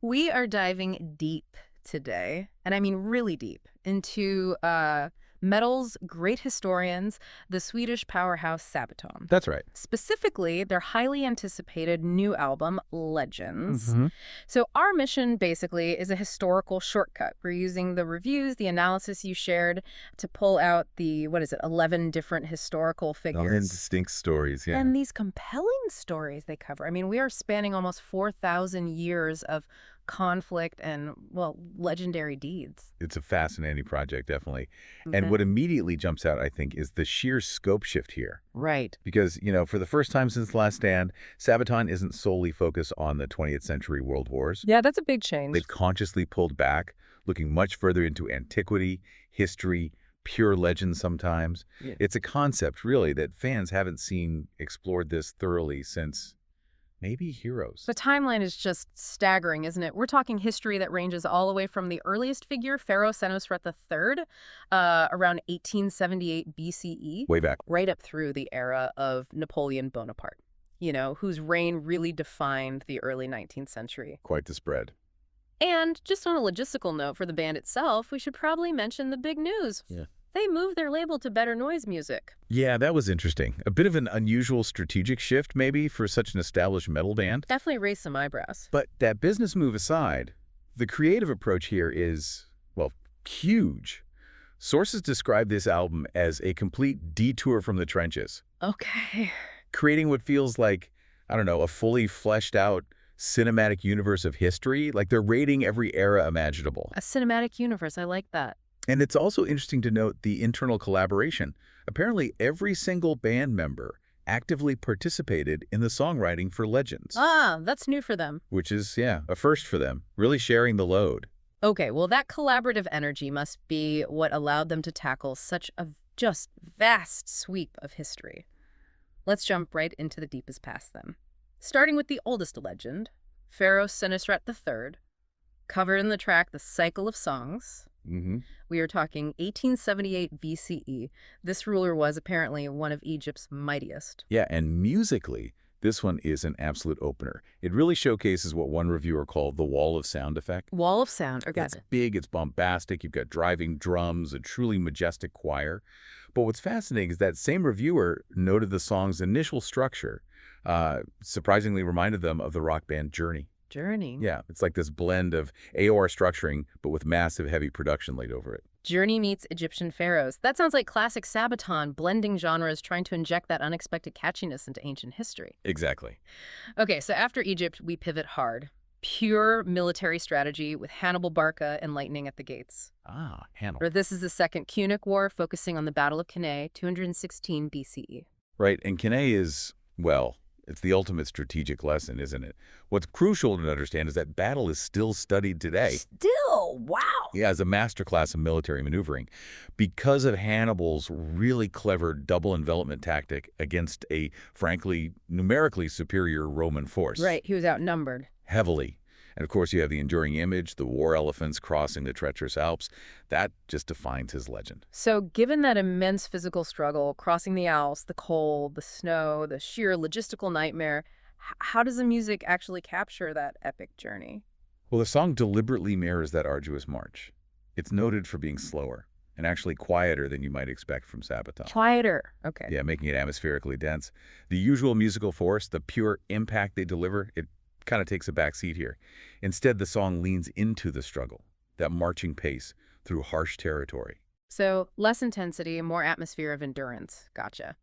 We are diving deep today, and I mean really deep, into metal's great historians, the Swedish powerhouse Sabaton. That's right. Specifically, their highly anticipated new album, Legends. Hmm. So our mission, basically, is a historical shortcut. We're using the reviews, the analysis you shared, to pull out the, 11 different historical And figures. distinct stories, yeah. And these compelling stories they cover. I mean, we are spanning almost 4,000 years of conflict and, well, legendary deeds. It's a fascinating project, definitely. And Okay. what immediately jumps out, I think, is the sheer scope shift here. Right. Because, for the first time since The Last Stand, Sabaton isn't solely focused on the 20th century world wars. Yeah, that's a big change. They've consciously pulled back, looking much further into antiquity, history, pure legend sometimes. Yeah. It's a concept, really, that fans haven't seen explored this thoroughly since maybe Heroes. The timeline is just staggering, isn't it? We're talking history that ranges all the way from the earliest figure, Pharaoh Senusret III, around 1878 BCE, Way back. right up through the era of Napoleon Bonaparte, whose reign really defined the early 19th century. Quite the spread. And just on a logistical note for the band itself, we should probably mention the big news. Yeah. They moved their label to Better Noise Music. Yeah, that was interesting. A bit of an unusual strategic shift, maybe, for such an established metal band. Definitely raised some eyebrows. But that business move aside, the creative approach here is, well, huge. Sources describe this album as a complete detour from the trenches, Okay. creating what feels like, I don't know, a fully fleshed out cinematic universe of history. Like they're raiding every era imaginable. A cinematic universe. I like that. And it's also interesting to note the internal collaboration. Apparently, every single band member actively participated in the songwriting for Legends, Ah, that's new for them. which is, yeah, a first for them, really sharing the load. Okay, well, that collaborative energy must be what allowed them to tackle such a just vast sweep of history. Let's jump right into the deepest past then. Starting with the oldest legend, Pharaoh Senusret III, covered in the track The Cycle of Songs. Hmm. We are talking 1878 BCE. This ruler was apparently one of Egypt's mightiest. Yeah, and musically, this one is an absolute opener. It really showcases what one reviewer called the wall of sound effect. Wall of Sound. Okay. It's big, it's bombastic, you've got driving drums, a truly majestic choir. But what's fascinating is that same reviewer noted the song's initial structure, surprisingly reminded them of the rock band Journey. Journey. Yeah, it's like this blend of AOR structuring, but with massive heavy production laid over it. Journey meets Egyptian pharaohs. That sounds like classic Sabaton, blending genres, trying to inject that unexpected catchiness into ancient history. Exactly. Okay, so after Egypt, we pivot hard. Pure military strategy with Hannibal Barca and lightning at the gates. Ah, Hannibal. Or this is the Second Punic War, focusing on the Battle of Cannae, 216 BCE. Right, and Cannae is, well, it's the ultimate strategic lesson, isn't it? What's crucial to understand is that battle is still studied today. Still, wow. Yeah, as a masterclass in military maneuvering, because of Hannibal's really clever double envelopment tactic against a, frankly, numerically superior Roman force. Right, he was outnumbered. Heavily. And of course, you have the enduring image, the war elephants crossing the treacherous Alps. That just defines his legend. So given that immense physical struggle, crossing the Alps, the cold, the snow, the sheer logistical nightmare, how does the music actually capture that epic journey? Well, the song deliberately mirrors that arduous march. It's noted for being slower and actually quieter than you might expect from Sabaton. Quieter. Okay. Yeah, making it atmospherically dense. The usual musical force, the pure impact they deliver, it kind of takes a back seat here. Instead, the song leans into the struggle, that marching pace through harsh territory. So less intensity, more atmosphere of endurance. Gotcha.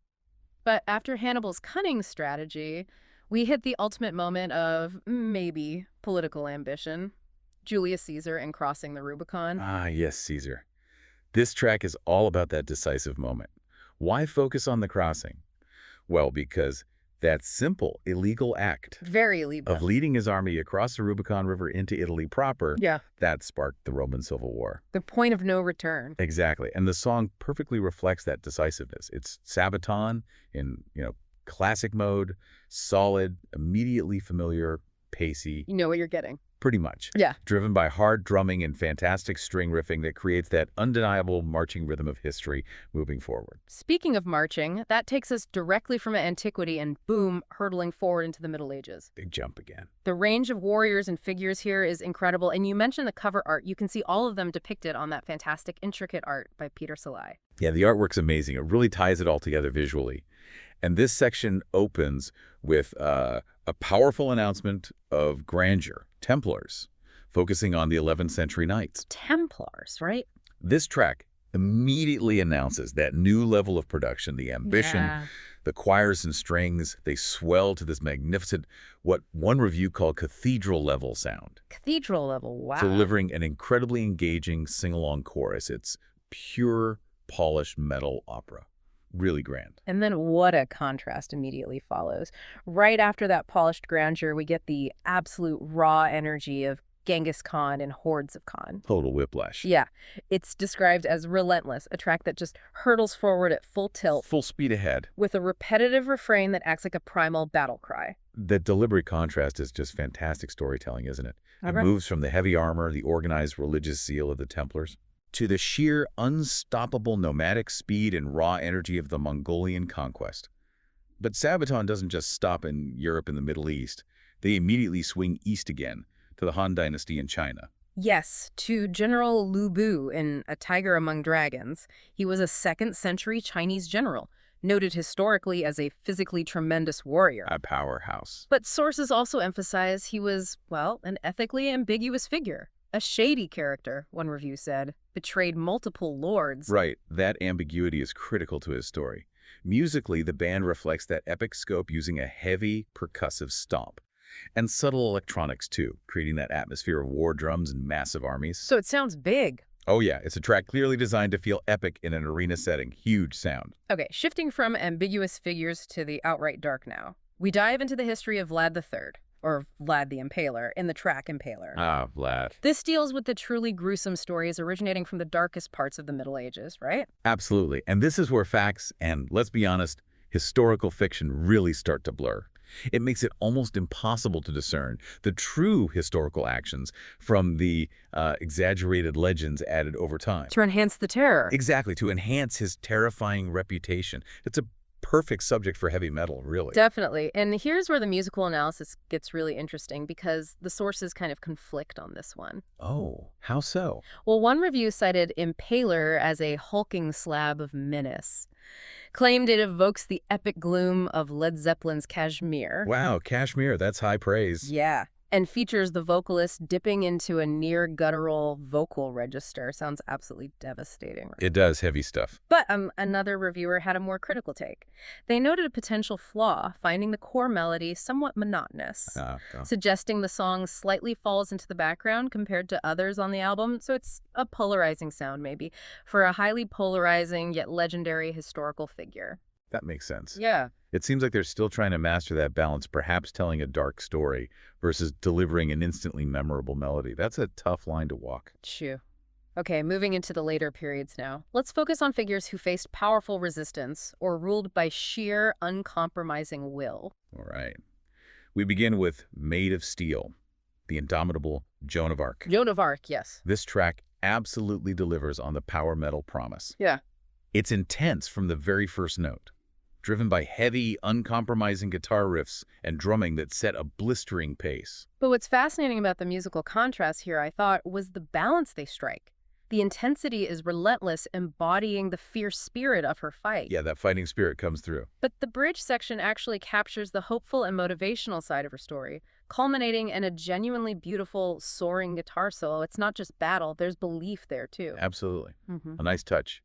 But after Hannibal's cunning strategy, we hit the ultimate moment of maybe political ambition. Julius Caesar and crossing the Rubicon. Ah, yes, Caesar. This track is all about that decisive moment. Why focus on the crossing? Well, because that simple, illegal act Very Libra. of leading his army across the Rubicon River into Italy proper, Yeah. that sparked the Roman Civil War. The point of no return. Exactly. And the song perfectly reflects that decisiveness. It's Sabaton in, classic mode, solid, immediately familiar, pacey. You know what you're getting. Pretty much. Yeah. Driven by hard drumming and fantastic string riffing that creates that undeniable marching rhythm of history moving forward. Speaking of marching, that takes us directly from antiquity and boom, hurtling forward into the Middle Ages. Big jump again. The range of warriors and figures here is incredible, and you mentioned the cover art. You can see all of them depicted on that fantastic, intricate art by Peter Salai. Yeah, the artwork's amazing. It really ties it all together visually. And this section opens with a powerful announcement of grandeur, Templars, focusing on the 11th century knights. Templars, right? This track immediately announces that new level of production, the ambition, Yeah. the choirs and strings, they swell to this magnificent, what one review called cathedral-level sound, Cathedral level, wow. delivering an incredibly engaging sing-along chorus. It's pure, polished metal opera. Really grand. And then what a contrast immediately follows. Right after that polished grandeur, we get the absolute raw energy of Genghis Khan and hordes of Khan. Total whiplash. Yeah, it's described as relentless, a track that just hurtles forward at full tilt Full speed ahead. with a repetitive refrain that acts like a primal battle cry. The deliberate contrast is just fantastic storytelling, isn't it? It Okay. moves from the heavy armor, the organized religious zeal of the Templars, to the sheer unstoppable nomadic speed and raw energy of the Mongolian conquest. But Sabaton doesn't just stop in Europe and the Middle East. They immediately swing east again to the Han Dynasty in China. Yes, to General Lu Bu in A Tiger Among Dragons. He was a 2nd century Chinese general, noted historically as a physically tremendous warrior. A powerhouse. But sources also emphasize he was, well, an ethically ambiguous figure. A shady character, one review said, betrayed multiple lords. Right, that ambiguity is critical to his story. Musically, the band reflects that epic scope using a heavy, percussive stomp. And subtle electronics, too, creating that atmosphere of war drums and massive armies. So it sounds big. Oh yeah, it's a track clearly designed to feel epic in an arena setting. Huge sound. Okay, shifting from ambiguous figures to the outright dark now. We dive into the history of Vlad III, or Vlad the Impaler, in the track Impaler. Ah, Vlad. This deals with the truly gruesome stories originating from the darkest parts of the Middle Ages, right? Absolutely. And this is where facts and, let's be honest, historical fiction really start to blur. It makes it almost impossible to discern the true historical actions from the exaggerated legends added over time. To enhance the terror. Exactly, to enhance his terrifying reputation. It's a perfect subject for heavy metal, really. Definitely. And here's where the musical analysis gets really interesting because the sources kind of conflict on this one. Oh, how so? Well, one review cited Impaler as a hulking slab of menace, claimed it evokes the epic gloom of Led Zeppelin's Kashmir. Wow, Kashmir, that's high praise. Yeah. And features the vocalist dipping into a near guttural vocal register. Sounds absolutely devastating. Right? It does heavy stuff. But another reviewer had a more critical take. They noted a potential flaw, finding the core melody somewhat monotonous, suggesting the song slightly falls into the background compared to others on the album. So it's a polarizing sound, maybe, for a highly polarizing yet legendary historical figure. That makes sense. Yeah. It seems like they're still trying to master that balance, perhaps telling a dark story versus delivering an instantly memorable melody. That's a tough line to walk. Shoo. Okay, moving into the later periods now. Let's focus on figures who faced powerful resistance or ruled by sheer, uncompromising will. All right. We begin with Made of Steel, the indomitable Joan of Arc. Joan of Arc, yes. This track absolutely delivers on the power metal promise. Yeah. It's intense from the very first note, driven by heavy, uncompromising guitar riffs and drumming that set a blistering pace. But what's fascinating about the musical contrast here, I thought, was the balance they strike. The intensity is relentless, embodying the fierce spirit of her fight. Yeah, that fighting spirit comes through. But the bridge section actually captures the hopeful and motivational side of her story, culminating in a genuinely beautiful, soaring guitar solo. It's not just battle, there's belief there, too. Absolutely. Mm-hmm. A nice touch.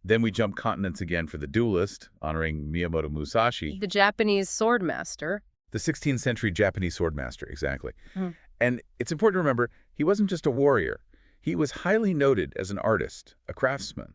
Then we jump continents again for the Duelist, honoring Miyamoto Musashi. The Japanese sword master. The 16th century Japanese swordmaster, exactly. Mm. And it's important to remember, he wasn't just a warrior. He was highly noted as an artist, a craftsman,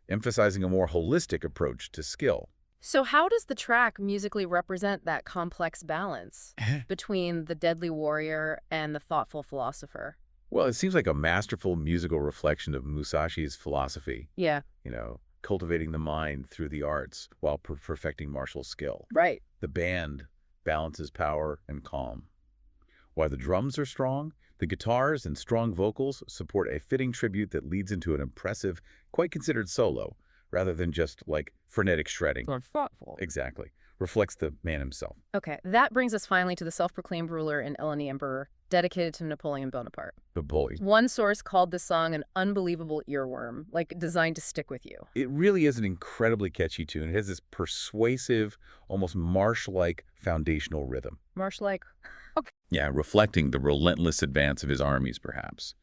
emphasizing a more holistic approach to skill. So how does the track musically represent that complex balance between the deadly warrior and the thoughtful philosopher? Well, it seems like a masterful musical reflection of Musashi's philosophy. Yeah. You know, cultivating the mind through the arts while perfecting martial skill. Right. The band balances power and calm. While the drums are strong, The guitars and strong vocals support a fitting tribute that leads into an impressive, quite considered solo, rather than just, like, frenetic shredding. Or thoughtful. Exactly. Reflects the man himself. Okay, that brings us finally to the self-proclaimed ruler and Eleni emperor, dedicated to Napoleon Bonaparte. Napoleon. One source called this song an unbelievable earworm, like designed to stick with you. It really is an incredibly catchy tune. It has this persuasive, almost march-like foundational rhythm. Marsh-like. Yeah, reflecting the relentless advance of his armies, perhaps.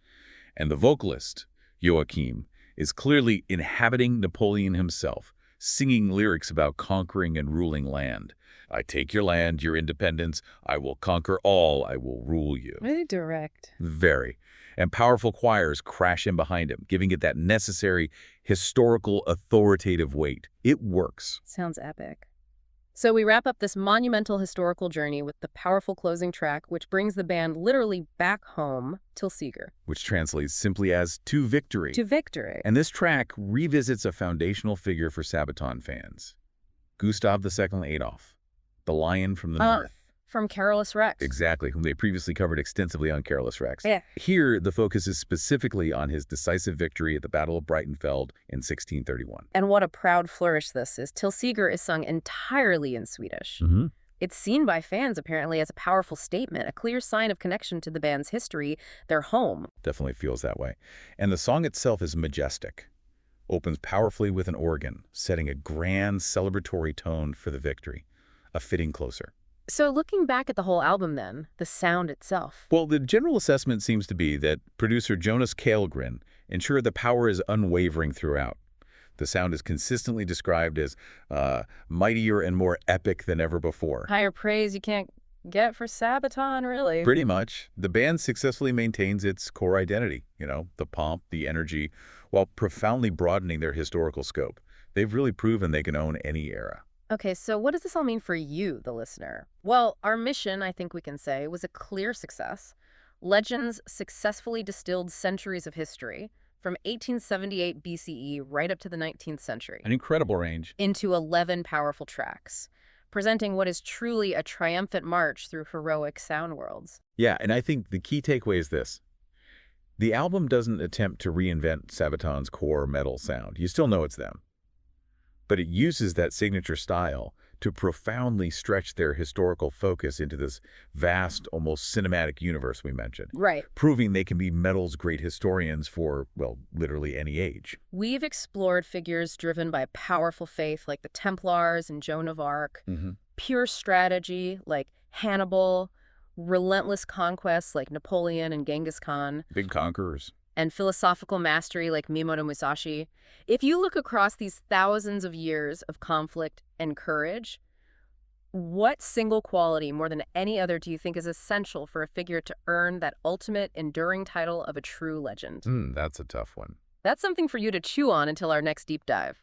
And the vocalist, Joachim, is clearly inhabiting Napoleon himself, singing lyrics about conquering and ruling land. I take your land, your independence. I will conquer all. I will rule you. Really direct. Very. And powerful choirs crash in behind him, giving it that necessary historical authoritative weight. It works. Sounds epic. So we wrap up this monumental historical journey with the powerful closing track, which brings the band literally back home, Tilsieger. Which translates simply as to victory. To victory. And this track revisits a foundational figure for Sabaton fans. Gustav II Adolf, the Lion from the North. From Carolus Rex. Exactly, whom they previously covered extensively on Carolus Rex. Yeah. Here, the focus is specifically on his decisive victory at the Battle of Breitenfeld in 1631. And what a proud flourish this is. Tilsieger is sung entirely in Swedish. It's seen by fans, apparently, as a powerful statement, a clear sign of connection to the band's history, their home. Definitely feels that way. And the song itself is majestic. Opens powerfully with an organ, setting a grand celebratory tone for the victory. A fitting closer. So looking back at the whole album then, the sound itself. Well, the general assessment seems to be that producer Jonas Källgren ensured the power is unwavering throughout. The sound is consistently described as mightier and more epic than ever before. Higher praise you can't get for Sabaton, really. Pretty much. The band successfully maintains its core identity, the pomp, the energy, while profoundly broadening their historical scope. They've really proven they can own any era. Okay, so what does this all mean for you, the listener? Well, our mission, I think we can say, was a clear success. Legends successfully distilled centuries of history, from 1878 BCE right up to the 19th century. An incredible range. Into 11 powerful tracks, presenting what is truly a triumphant march through heroic sound worlds. Yeah, and I think the key takeaway is this. The album doesn't attempt to reinvent Sabaton's core metal sound. You still know it's them. But it uses that signature style to profoundly stretch their historical focus into this vast, almost cinematic universe we mentioned. Right. Proving they can be metal's great historians for, well, literally any age. We've explored figures driven by powerful faith like the Templars and Joan of Arc, pure strategy like Hannibal, relentless conquests like Napoleon and Genghis Khan. Big conquerors. And philosophical mastery like Miyamoto Musashi. If you look across these thousands of years of conflict and courage, what single quality more than any other do you think is essential for a figure to earn that ultimate, enduring title of a true legend? That's a tough one. That's something for you to chew on until our next deep dive.